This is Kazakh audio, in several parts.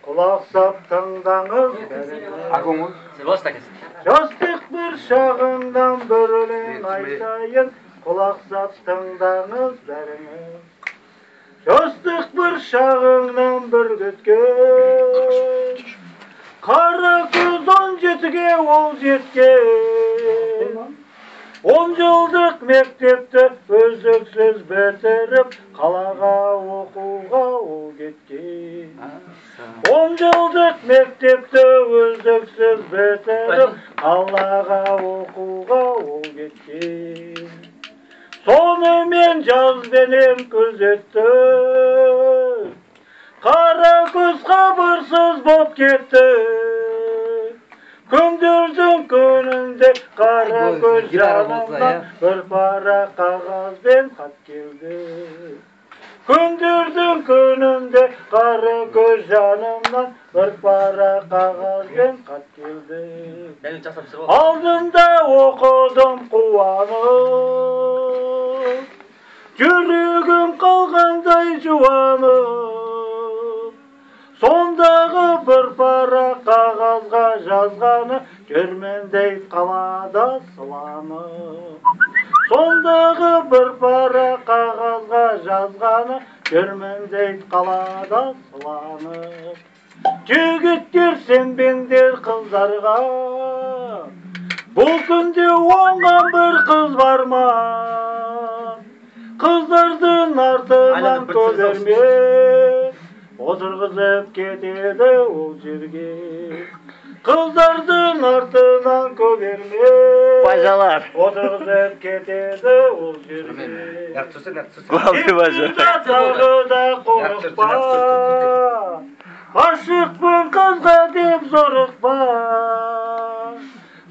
Құлақ сап тыңдаңыз. Жастық бір шағыңнан бір өлең айтайын, құлақ сап тыңдаңыз бәріңіз. Жастық бір шағыңнан бір кеткен, қара көз 17-ге ол жеткен. 10 жылдық мектепті үздіксіз бітіріп, қалаға оқуға ол кеткен. 10 жылдық мектепті үздіксіз бітіріп, қалаға оқуға ол кеткен. Сонымен жазбенен күзетті, қара көз қабырсыз боп кетті. Күндердің күнінде қара көз жанымнан бір парақ қағазбен хат келді. Күндердің күнінде қара көз жанымнан бір парақ қағазбен хат келді. Алдында оқыдым қуанып, жүрегім қалғандай жуанып. Сондағы бір парақ қағазға жазғаны, жүрмін деп қалада сыланып. Сондағы бір парақ қағазға жазғаны, жүрмін деп қалада сыланып. Жігіттер сенбеңдер қыздарға, бұл күнде оңған бір қыз бар ма? Қыздардың артынан көрермен отырғызып кетеді ол жерге. Қыздардың артынан көрермен отырғызып кетеді ол жерге. Тағы да қорықпа, ғашықпын қызға деп зорықпа.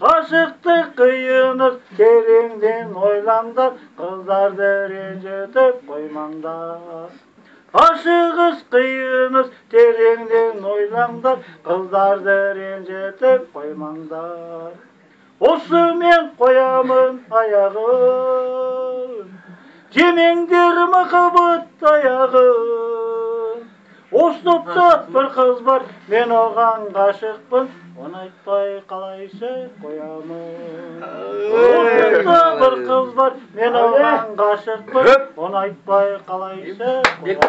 Ғашықтық қиыныз тереңден ойлаңдар, қыздарды ренжітіп қоймаңдар. Ғашығыз қиыныз тереңден ойлаңдар, қыздарды ренжітіп қоймаңдар. Осы мен қоямын аяғын, жемеңдер махаббат аяғын. Осы топта бір қыз бар, мен оған ғашықпын, оны айтпай қалайша қоямын. Осы топта бір қыз бар, мен оған ғашықпын, оны айтпай қалайша қоямын.